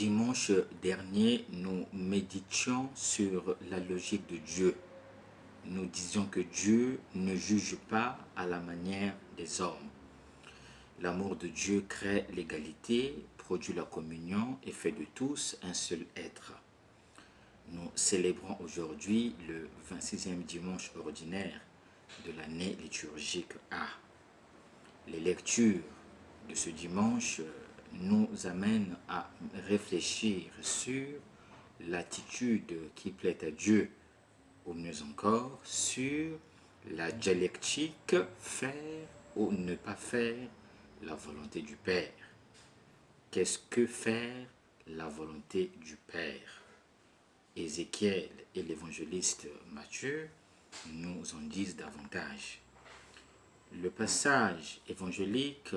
Dimanche dernier, nous méditions sur la logique de Dieu. Nous disions que Dieu ne juge pas à la manière des hommes. L'amour de Dieu crée l'égalité, produit la communion et fait de tous un seul être. Nous célébrons aujourd'hui le 26e dimanche ordinaire de l'année liturgique A. Les lectures de ce dimanche nous amènent à réfléchir sur l'attitude qui plaît à Dieu, ou mieux encore sur la dialectique faire ou ne pas faire la volonté du Père. Qu'est-ce que faire la volonté du Père? Ézéchiel et l'évangéliste Matthieu nous en disent davantage. Le passage évangélique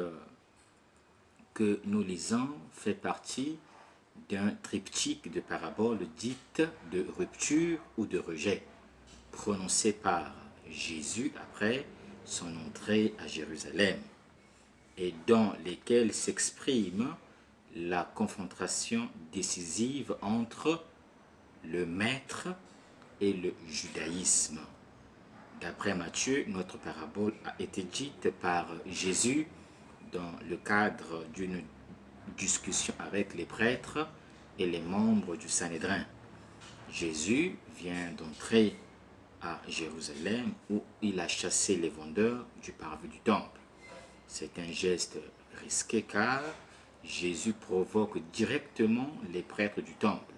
que nous lisons fait partie d'un triptyque de paraboles dites de rupture ou de rejet, prononcées par Jésus après son entrée à Jérusalem, et dans lesquelles s'exprime la confrontation décisive entre le maître et le judaïsme. D'après Matthieu, notre parabole a été dite par Jésus dans le cadre d'une discussion avec les prêtres et les membres du Sanhédrin. Jésus vient d'entrer à Jérusalem où il a chassé les vendeurs du parvis du temple. C'est un geste risqué car Jésus provoque directement les prêtres du temple.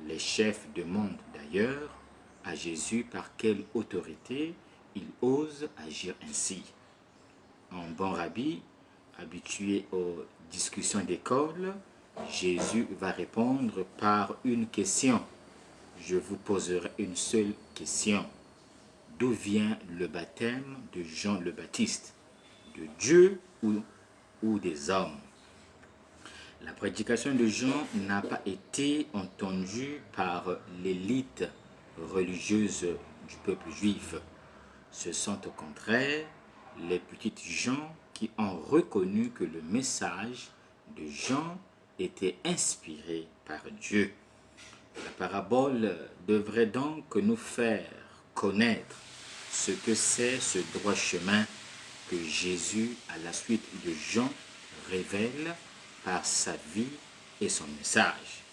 Les chefs demandent d'ailleurs à Jésus par quelle autorité il ose agir ainsi. Un bon rabbi, habitué aux discussions d'école, Jésus va répondre par une question. Je vous poserai une seule question. D'où vient le baptême de Jean le Baptiste? De Dieu ou des hommes? La prédication de Jean n'a pas été entendue par l'élite religieuse du peuple juif. Ce sont au contraire les petites gens qui ont reconnu que le message de Jean était inspiré par Dieu. La parabole devrait donc nous faire connaître ce que c'est ce droit chemin que Jésus, à la suite de Jean, révèle par sa vie et son message.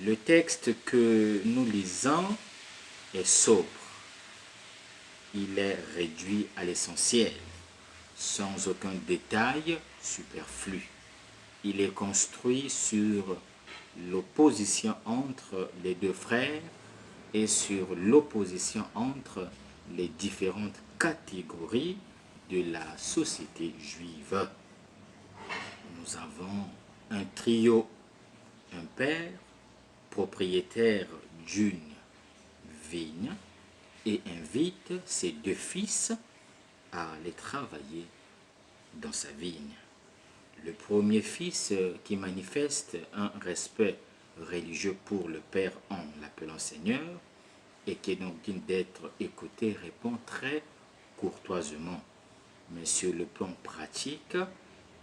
Le texte que nous lisons est sobre. Il est réduit à l'essentiel, sans aucun détail superflu. Il est construit sur l'opposition entre les deux frères et sur l'opposition entre les différentes catégories de la société juive. Nous avons un trio, un père, propriétaire d'une vigne, et invite ses deux fils à aller travailler dans sa vigne. Le premier fils qui manifeste un respect religieux pour le père en l'appelant Seigneur et qui est donc digne d'être écouté répond très courtoisement. Mais sur le plan pratique,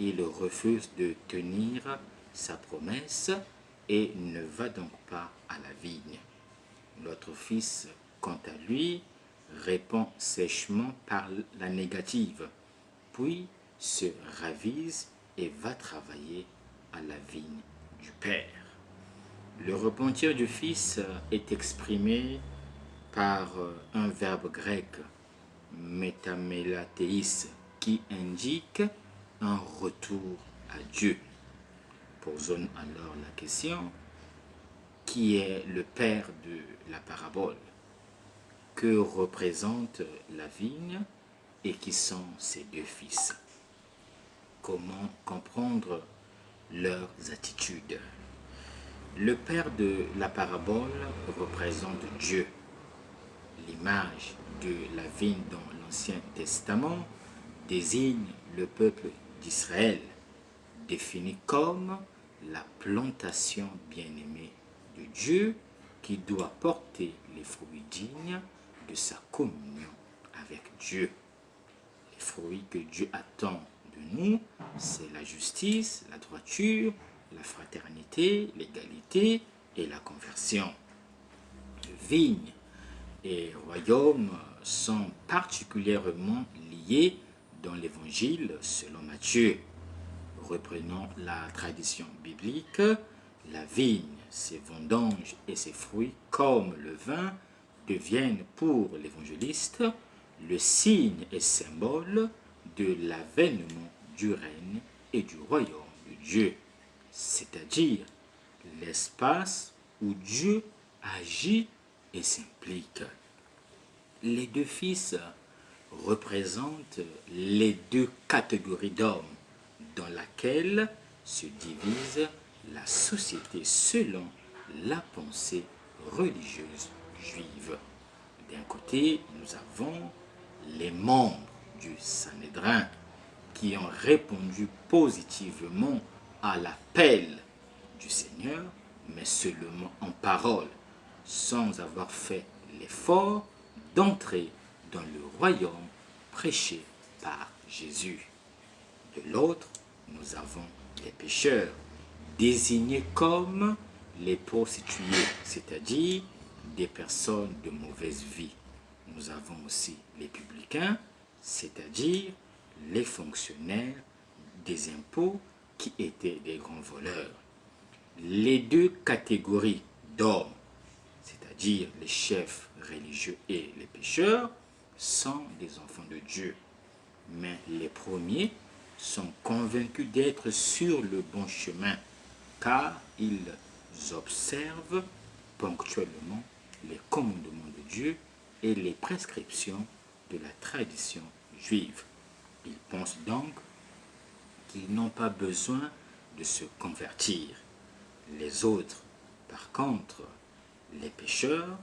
il refuse de tenir sa promesse et ne va donc pas à la vigne. L'autre fils, quant à lui, répond sèchement par la négative, puis se ravise et va travailler à la vigne du Père. Le repentir du Fils est exprimé par un verbe grec, métamélatéis, qui indique un retour à Dieu. Posons alors la question, qui est le père de la parabole? Que représente la vigne et qui sont ses deux fils? Comment comprendre leurs attitudes? Le père de la parabole représente Dieu. L'image de la vigne dans l'Ancien Testament désigne le peuple d'Israël, défini comme la plantation bien-aimée de Dieu qui doit porter les fruits dignes de sa communion avec Dieu. Les fruits que Dieu attend de nous, c'est la justice, la droiture la fraternité, l'égalité et la conversion. Vigne et royaume sont particulièrement liés dans l'Évangile selon Matthieu. Reprenons la tradition biblique, la vigne, ses vendanges et ses fruits, comme le vin, deviennent pour l'évangéliste le signe et symbole de l'avènement du règne et du royaume de Dieu, c'est-à-dire l'espace où Dieu agit et s'implique. Les deux fils représentent les deux catégories d'hommes dans laquelle se divise la société selon la pensée religieuse juive. D'un côté, nous avons les membres du Sanhédrin qui ont répondu positivement à l'appel du Seigneur, mais seulement en parole, sans avoir fait l'effort d'entrer dans le royaume prêché par Jésus. De l'autre, nous avons les pécheurs, désignés comme les prostituées, c'est-à-dire des personnes de mauvaise vie. Nous avons aussi les publicains, c'est-à-dire les fonctionnaires des impôts qui étaient des grands voleurs. Les deux catégories d'hommes, c'est-à-dire les chefs religieux et les pécheurs, sont des enfants de Dieu. Mais les premiers sont convaincus d'être sur le bon chemin, car ils observent ponctuellement les commandements de Dieu et les prescriptions de la tradition juive. Ils pensent donc qu'ils n'ont pas besoin de se convertir. Les autres, par contre, les pécheurs,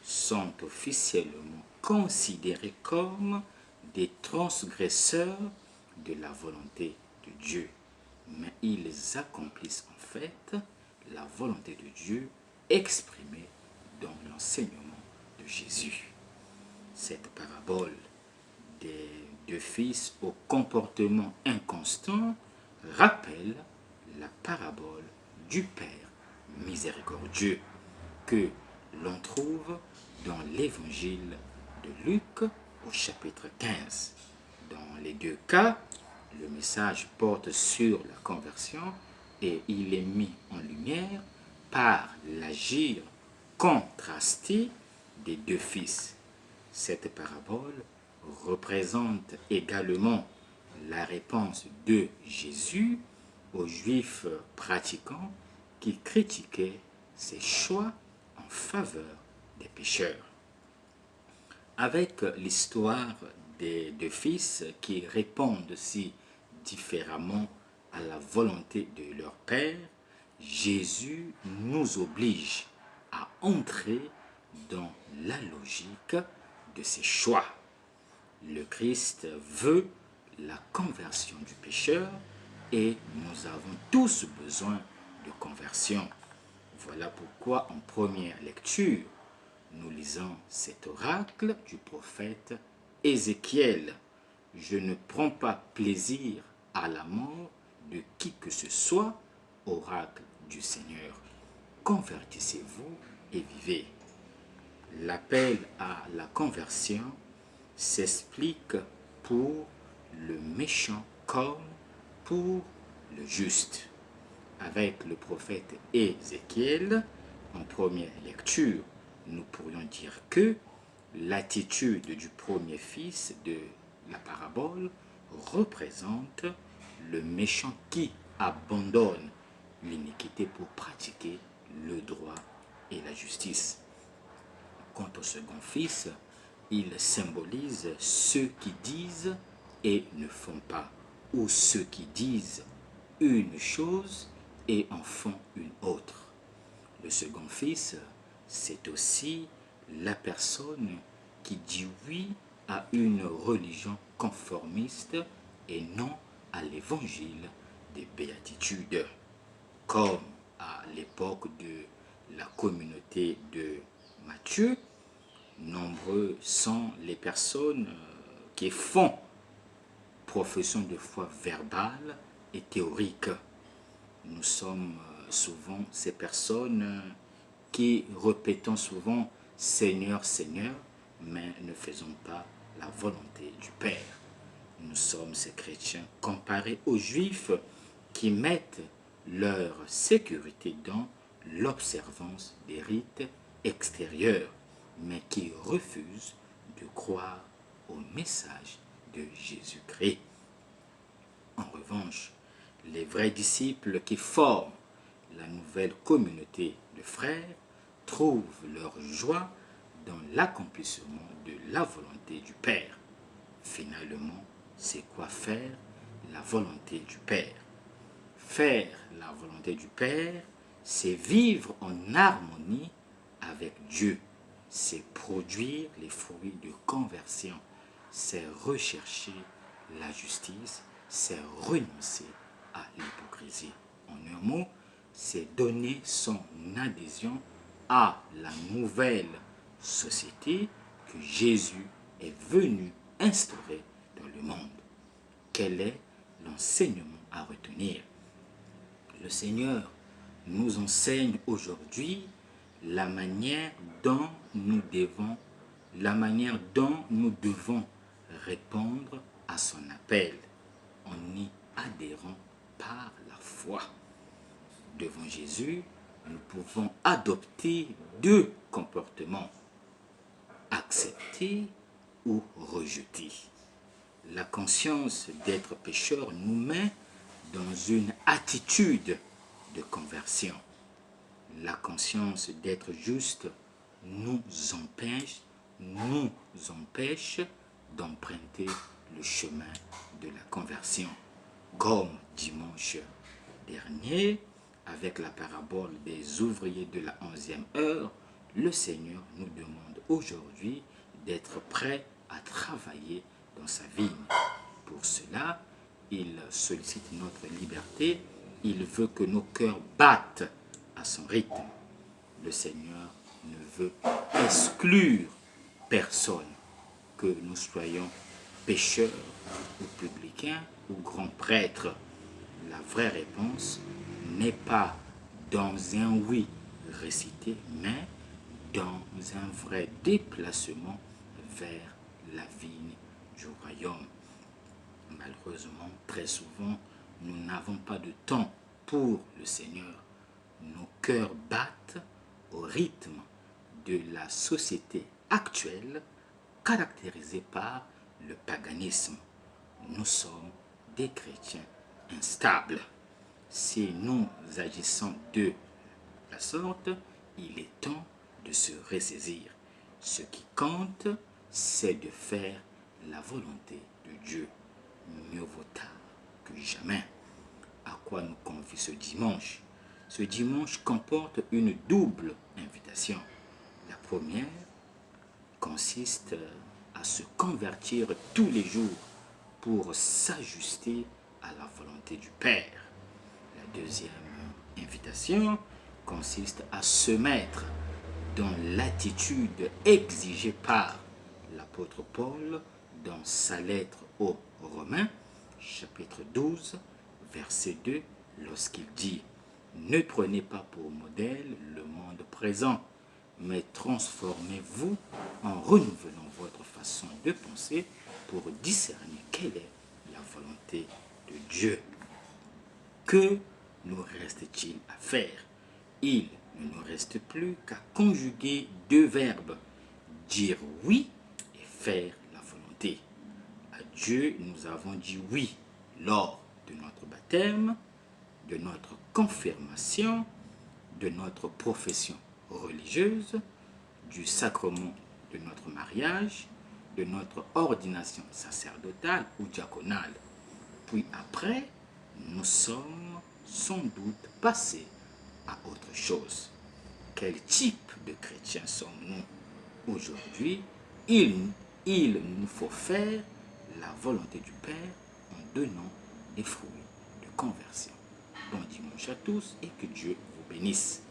sont officiellement considérés comme des transgresseurs de la volonté de Dieu. Mais ils accomplissent en fait la volonté de Dieu exprimée dans l'enseignement de Jésus. Cette parabole des deux fils au comportement inconstant rappelle la parabole du Père miséricordieux que l'on trouve dans l'évangile de Luc au chapitre 15. Dans les deux cas, le message porte sur la conversion et il est mis en lumière par l'agir contrasté des deux fils. Cette parabole représente également la réponse de Jésus aux Juifs pratiquants qui critiquaient ses choix en faveur des pécheurs. Avec l'histoire des deux fils qui répondent si différemment à la volonté de leur Père, Jésus nous oblige à entrer dans la logique de ses choix. Le Christ veut la conversion du pécheur et nous avons tous besoin de conversion. Voilà pourquoi en première lecture, nous lisons cet oracle du prophète Ézéchiel. Je ne prends pas plaisir à la mort de qui que ce soit, oracle du Seigneur. Convertissez-vous et vivez. L'appel à la conversion s'explique pour le méchant comme pour le juste. Avec le prophète Ézéchiel, en première lecture, nous pourrions dire que l'attitude du premier fils de la parabole représente le méchant qui abandonne l'iniquité pour pratiquer le droit et la justice. Quant au second fils, il symbolise ceux qui disent et ne font pas, ou ceux qui disent une chose et en font une autre. Le second fils, c'est aussi la personne qui dit oui à une religion conformiste et non à l'évangile des béatitudes. Comme à l'époque de la communauté de Matthieu, nombreux sont les personnes qui font profession de foi verbale et théorique. Nous sommes souvent ces personnes qui répétons souvent « Seigneur, Seigneur », mais ne faisons pas la volonté du Père. Nous sommes ces chrétiens comparés aux Juifs qui mettent leur sécurité dans l'observance des rites extérieurs, mais qui refusent de croire au message de Jésus-Christ. En revanche, les vrais disciples qui forment la nouvelle communauté de frères trouvent leur joie dans l'accomplissement de la volonté du Père. Finalement, c'est quoi faire la volonté du Père? Faire la volonté du Père, c'est vivre en harmonie avec Dieu. C'est produire les fruits de conversion. C'est rechercher la justice. C'est renoncer à l'hypocrisie. En un mot, c'est donner son adhésion à la nouvelle société que Jésus est venu instaurer dans le monde. Quel est l'enseignement à retenir? Le Seigneur nous enseigne aujourd'hui la manière dont nous devons répondre à son appel en y adhérant par la foi. Devant Jésus, nous pouvons adopter deux comportements, accepter ou rejeter. La conscience d'être pécheur nous met dans une attitude de conversion. La conscience d'être juste nous empêche d'emprunter le chemin de la conversion. Comme dimanche dernier, avec la parabole des ouvriers de la 11e heure, le Seigneur nous demande aujourd'hui d'être prêts à travailler dans sa vigne. Pour cela, il sollicite notre liberté, il veut que nos cœurs battent à son rythme. Le Seigneur ne veut exclure personne, que nous soyons pécheurs ou publicains ou grands prêtres. La vraie réponse n'est pas dans un oui récité, mais dans un vrai déplacement vers la vigne du royaume. Malheureusement, très souvent, nous n'avons pas de temps pour le Seigneur. Nos cœurs battent au rythme de la société actuelle caractérisée par le paganisme. Nous sommes des chrétiens instables. Si nous agissons de la sorte, il est temps de se ressaisir. Ce qui compte, c'est de faire la volonté de Dieu. Mieux vaut tard que jamais. À quoi nous convie ce dimanche? Ce dimanche comporte une double invitation. La première consiste à se convertir tous les jours pour s'ajuster à la volonté du Père. La deuxième invitation consiste à se mettre dans l'attitude exigée par l'apôtre Paul dans sa lettre aux Romains, chapitre 12, verset 2, lorsqu'il dit « Ne prenez pas pour modèle le monde présent, mais transformez-vous en renouvelant votre façon de penser pour discerner quelle est la volonté de Dieu. » Que nous reste-t-il à faire? Il ne nous reste plus qu'à conjuguer deux verbes, dire oui et faire la volonté. À Dieu, nous avons dit oui lors de notre baptême, de notre confirmation, de notre profession religieuse, du sacrement de notre mariage, de notre ordination sacerdotale ou diaconale. Puis après, nous sommes sans doute passés à autre chose. Quel type de chrétiens sommes-nous? Aujourd'hui, il nous faut faire la volonté du Père en donnant des fruits de conversion. Bon dimanche à tous et que Dieu vous bénisse.